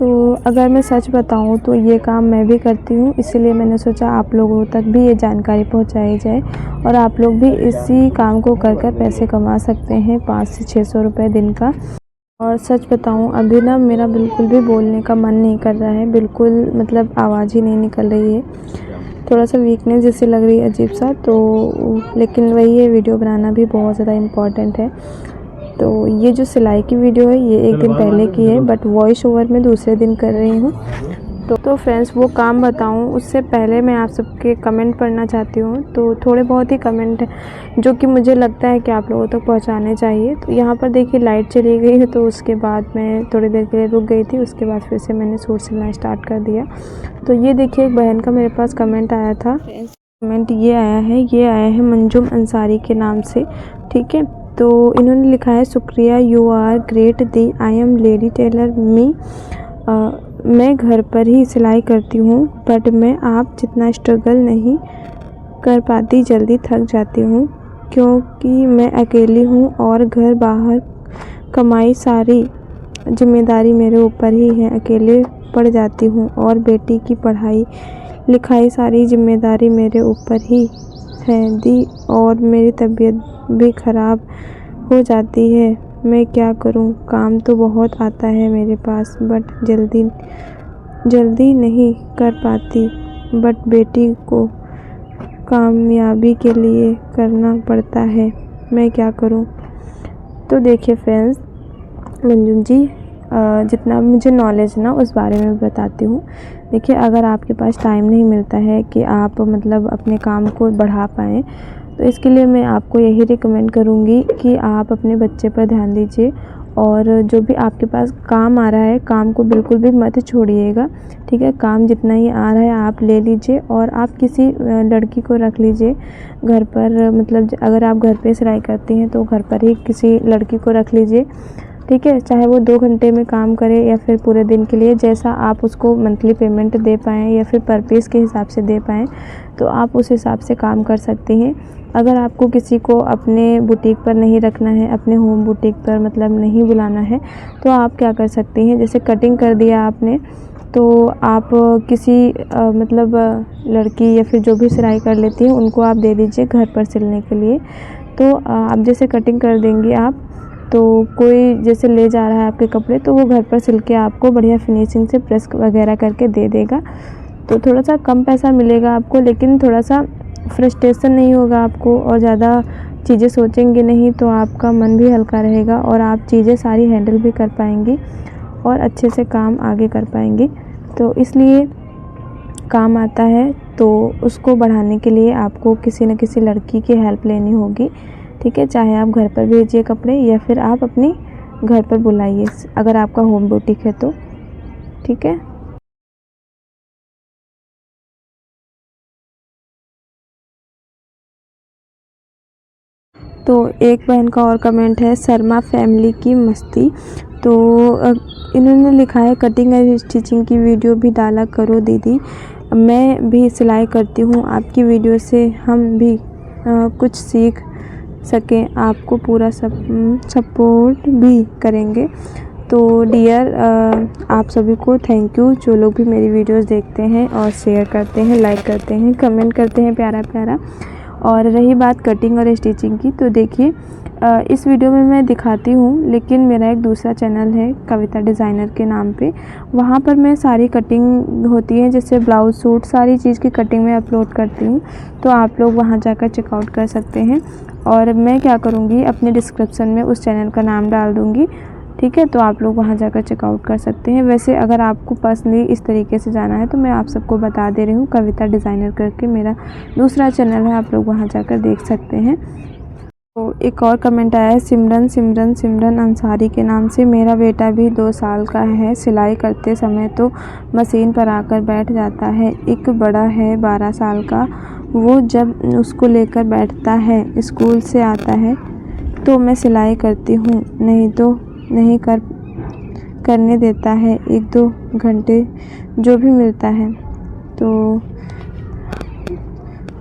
तो अगर मैं सच बताऊं तो ये काम मैं भी करती हूँ, इसीलिए मैंने सोचा आप लोगों तक भी ये जानकारी पहुंचाई जाए और आप लोग भी इसी काम को कर कर पैसे कमा सकते हैं 500 से 600 रुपये दिन का। और सच बताऊं अभी ना मेरा बिल्कुल भी बोलने का मन नहीं कर रहा है, बिल्कुल मतलब आवाज़ ही नहीं निकल रही है, थोड़ा सा वीकनेस जैसे लग रही है अजीब सा। तो लेकिन वही है, वीडियो बनाना भी बहुत ज़्यादा इम्पॉर्टेंट है। तो ये जो सिलाई की वीडियो है ये एक दिन पहले की है, बट वॉइस ओवर में दूसरे दिन कर रही हूँ। तो फ्रेंड्स वो काम बताऊँ उससे पहले मैं आप सबके कमेंट पढ़ना चाहती हूँ। तो थोड़े बहुत ही कमेंट जो कि मुझे लगता है कि आप लोगों तक पहुँचाने चाहिए। तो यहाँ पर देखिए लाइट चली गई है, तो उसके बाद मैं थोड़ी देर के लिए रुक गई थी, उसके बाद फिर से मैंने सूट सिलना स्टार्ट कर दिया। तो ये देखिए एक बहन का मेरे पास कमेंट आया था, कमेंट ये आया है मंजुम अंसारी के नाम से, ठीक है। तो इन्होंने लिखा है, शुक्रिया, यू आर ग्रेट दी I am lady tailor me. मैं घर पर ही सिलाई करती हूँ, बट मैं आप जितना स्ट्रगल नहीं कर पाती, जल्दी थक जाती हूँ क्योंकि मैं अकेली हूँ और घर बाहर कमाई सारी जिम्मेदारी मेरे ऊपर ही है, अकेले पड़ जाती हूँ और बेटी की पढ़ाई लिखाई सारी जिम्मेदारी मेरे ऊपर ही है दी, और मेरी तबीयत भी ख़राब हो जाती है। मैं क्या करूं? काम तो बहुत आता है मेरे पास, बट जल्दी नहीं कर पाती, बट बेटी को कामयाबी के लिए करना पड़ता है, मैं क्या करूं? तो देखिए फ्रेंड्स, मंजुम जी जितना मुझे नॉलेज ना उस बारे में बताती हूँ। देखिए अगर आपके पास टाइम नहीं मिलता है कि आप मतलब अपने काम को बढ़ा पाएँ, तो इसके लिए मैं आपको यही रिकमेंड करूँगी कि आप अपने बच्चे पर ध्यान दीजिए और जो भी आपके पास काम आ रहा है काम को बिल्कुल भी मत छोड़िएगा, ठीक है। काम जितना ही आ रहा है आप ले लीजिए और आप किसी लड़की को रख लीजिए घर पर, मतलब अगर आप घर पे सिलाई करती हैं तो घर पर ही किसी लड़की को रख लीजिए, ठीक है। चाहे वो 2 घंटे में काम करे या फिर पूरे दिन के लिए, जैसा आप उसको मंथली पेमेंट दे पाएँ या फिर पर पीस के हिसाब से दे पाएँ, तो आप उस हिसाब से काम कर सकती हैं। अगर आपको किसी को अपने बुटीक पर नहीं रखना है, अपने होम बुटीक पर मतलब नहीं बुलाना है, तो आप क्या कर सकती हैं, जैसे कटिंग कर दिया आपने, तो आप किसी मतलब लड़की या फिर जो भी सिलाई कर लेती हैं उनको आप दे दीजिए घर पर सिलने के लिए। तो आप जैसे कटिंग कर देंगी आप, तो कोई जैसे ले जा रहा है आपके कपड़े, तो वो घर पर सिल के आपको बढ़िया फिनिशिंग से प्रेस वगैरह करके दे देगा। तो थोड़ा सा कम पैसा मिलेगा आपको, लेकिन थोड़ा सा फ्रस्ट्रेशन नहीं होगा आपको और ज़्यादा चीज़ें सोचेंगे नहीं, तो आपका मन भी हल्का रहेगा और आप चीज़ें सारी हैंडल भी कर पाएंगी और अच्छे से काम आगे कर पाएंगी। तो इसलिए काम आता है तो उसको बढ़ाने के लिए आपको किसी न किसी लड़की की हेल्प लेनी होगी, ठीक है। चाहे आप घर पर भेजिए कपड़े या फिर आप अपनी घर पर बुलाइए अगर आपका होम बुटीक है तो, ठीक है। तो एक बहन का और कमेंट है, शर्मा फैमिली की मस्ती। तो इन्होंने लिखा है, कटिंग एंड स्टिचिंग की वीडियो भी डाला करो दीदी, मैं भी सिलाई करती हूँ, आपकी वीडियो से हम भी कुछ सीख सकें, आपको पूरा सपोर्ट भी करेंगे। तो डियर आप सभी को थैंक यू, जो लोग भी मेरी वीडियोस देखते हैं और शेयर करते हैं, लाइक करते हैं, कमेंट करते हैं प्यारा प्यारा। और रही बात कटिंग और स्टिचिंग की, तो देखिए इस वीडियो में मैं दिखाती हूँ, लेकिन मेरा एक दूसरा चैनल है कविता डिज़ाइनर के नाम पे, वहाँ पर मैं सारी कटिंग होती है जैसे ब्लाउज सूट सारी चीज़ की कटिंग में अपलोड करती हूँ, तो आप लोग वहाँ जाकर चेकआउट कर सकते हैं। और मैं क्या करूँगी, अपने डिस्क्रिप्शन में उस चैनल का नाम डाल दूँगी, ठीक है। तो आप लोग वहाँ जाकर चेकआउट कर सकते हैं। वैसे अगर आपको पर्सनली इस तरीके से जाना है तो मैं आप सबको बता दे रही हूँ, कविता डिज़ाइनर करके मेरा दूसरा चैनल है, आप लोग वहाँ जाकर देख सकते हैं। तो एक और कमेंट आया है, सिमरन अंसारी के नाम से, मेरा बेटा भी 2 साल का है, सिलाई करते समय तो मशीन पर आकर बैठ जाता है, एक बड़ा है 12 साल का, वो जब उसको लेकर बैठता है स्कूल से आता है तो मैं सिलाई करती हूँ, नहीं तो नहीं करने देता है, 1-2 घंटे जो भी मिलता है। तो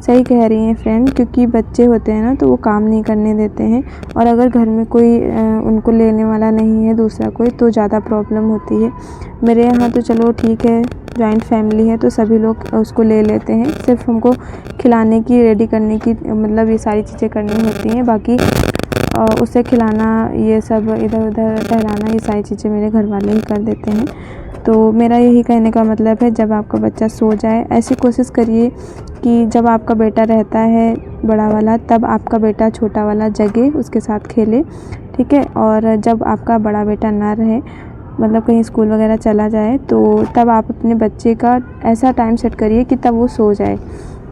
सही कह रही हैं फ्रेंड, क्योंकि बच्चे होते हैं ना तो वो काम नहीं करने देते हैं, और अगर घर में कोई उनको लेने वाला नहीं है दूसरा कोई, तो ज़्यादा प्रॉब्लम होती है। मेरे यहाँ तो चलो ठीक है, जॉइंट फैमिली है तो सभी लोग उसको ले लेते हैं, सिर्फ हमको खिलाने की, रेडी करने की, मतलब ये सारी चीज़ें करनी होती हैं। बाकी उसे खिलाना, ये सब इधर उधर टहलाना, ये सारी चीज़ें मेरे घर वाले ही कर देते हैं। तो मेरा यही कहने का मतलब है, जब आपका बच्चा सो जाए, ऐसी कोशिश करिए कि जब आपका बेटा रहता है बड़ा वाला, तब आपका बेटा छोटा वाला जगे, उसके साथ खेले, ठीक है। और जब आपका बड़ा बेटा ना रहे, मतलब कहीं स्कूल वगैरह चला जाए, तो तब आप अपने बच्चे का ऐसा टाइम सेट करिए कि तब वो सो जाए,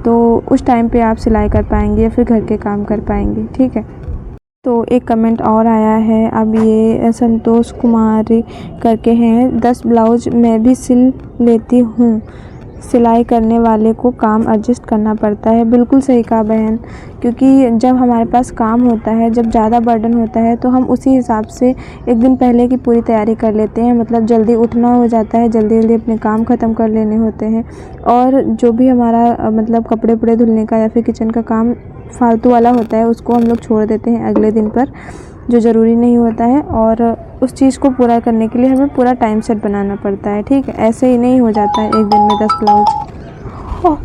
तो उस टाइम पे आप सिलाई कर पाएंगे या फिर घर के काम कर पाएंगे, ठीक है। तो एक कमेंट और आया है, अब ये संतोष कुमारी करके हैं, 10 ब्लाउज मैं भी सिल लेती हूँ, सिलाई करने वाले को काम एडजस्ट करना पड़ता है। बिल्कुल सही कहा बहन, क्योंकि जब हमारे पास काम होता है, जब ज़्यादा बर्डन होता है, तो हम उसी हिसाब से एक दिन पहले की पूरी तैयारी कर लेते हैं, मतलब जल्दी उठना हो जाता है, जल्दी जल्दी अपने काम ख़त्म कर लेने होते हैं। और जो भी हमारा मतलब कपड़े उपड़े धुलने का या फिर किचन का काम फालतू वाला होता है, उसको हम लोग छोड़ देते हैं अगले दिन पर, जो ज़रूरी नहीं होता है। और उस चीज़ को पूरा करने के लिए हमें पूरा टाइम सेट बनाना पड़ता है, ठीक है। ऐसे ही नहीं हो जाता है एक दिन में 10 ब्लाउज।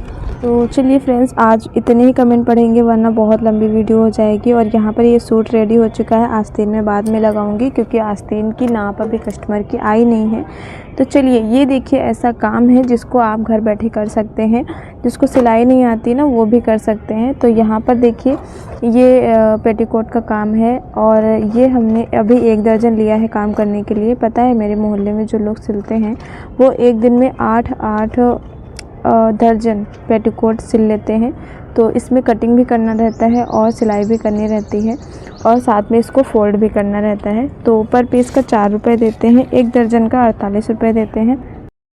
तो चलिए फ्रेंड्स, आज इतने ही कमेंट पढ़ेंगे, वरना बहुत लंबी वीडियो हो जाएगी। और यहाँ पर ये सूट रेडी हो चुका है, आस्तीन में बाद में लगाऊंगी, क्योंकि आस्तीन की नाप अभी कस्टमर की आई नहीं है। तो चलिए, ये देखिए, ऐसा काम है जिसको आप घर बैठे कर सकते हैं, जिसको सिलाई नहीं आती ना, वो भी कर सकते हैं। तो यहाँ पर देखिए, ये पेटीकोट का काम है, और ये हमने अभी 1 दर्जन लिया है काम करने के लिए। पता है, मेरे मोहल्ले में जो लोग सिलते हैं, वो एक दिन में 8 दर्जन पेटीकोट सिल लेते हैं। तो इसमें कटिंग भी करना रहता है और सिलाई भी करनी रहती है, और साथ में इसको फोल्ड भी करना रहता है। तो पर पीस का 4 रुपये देते हैं, 1 दर्जन का 48 रुपये देते हैं।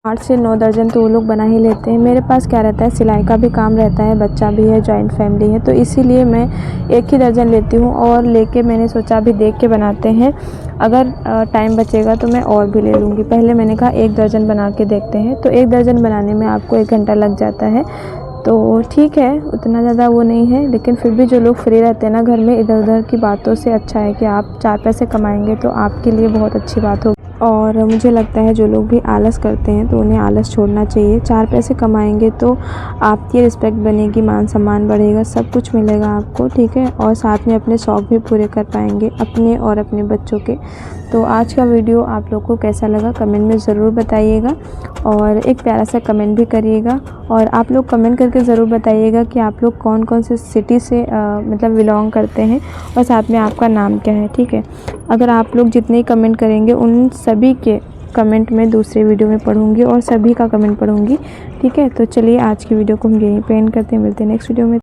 8 से 9 दर्जन तो वो लोग बना ही लेते हैं। मेरे पास क्या रहता है, सिलाई का भी काम रहता है, बच्चा भी है, जॉइंट फैमिली है, तो इसीलिए मैं 1 ही दर्जन लेती हूँ। और लेके मैंने सोचा अभी देख के बनाते हैं, अगर टाइम बचेगा तो मैं और भी ले लूँगी। पहले मैंने कहा 1 दर्जन बना के देखते हैं। तो 1 दर्जन बनाने में आपको 1 घंटा लग जाता है, तो ठीक है, उतना ज़्यादा वो नहीं है। लेकिन फिर भी जो लोग फ्री रहते हैं ना घर में, इधर उधर की बातों से अच्छा है कि आप 4 पैसे कमाएंगे, तो आपके लिए बहुत अच्छी बात होगी। और मुझे लगता है जो लोग भी आलस करते हैं, तो उन्हें आलस छोड़ना चाहिए। 4 पैसे कमाएंगे तो आपकी रिस्पेक्ट बनेगी, मान सम्मान बढ़ेगा, सब कुछ मिलेगा आपको, ठीक है। और साथ में अपने शौक़ भी पूरे कर पाएंगे, अपने और अपने बच्चों के। तो आज का वीडियो आप लोग को कैसा लगा, कमेंट में ज़रूर बताइएगा, और एक प्यारा सा कमेंट भी करिएगा। और आप लोग कमेंट करके ज़रूर बताइएगा कि आप लोग कौन कौन से सिटी से मतलब बिलोंग करते हैं, और साथ में आपका नाम क्या है, ठीक है। अगर आप लोग जितने कमेंट करेंगे, उन सभी के कमेंट में दूसरे वीडियो में पढ़ूंगी, और सभी का कमेंट पढ़ूंगी, ठीक है। तो चलिए, आज की वीडियो को हम यहीं पे एंड करते हैं, मिलते हैं नेक्स्ट वीडियो में।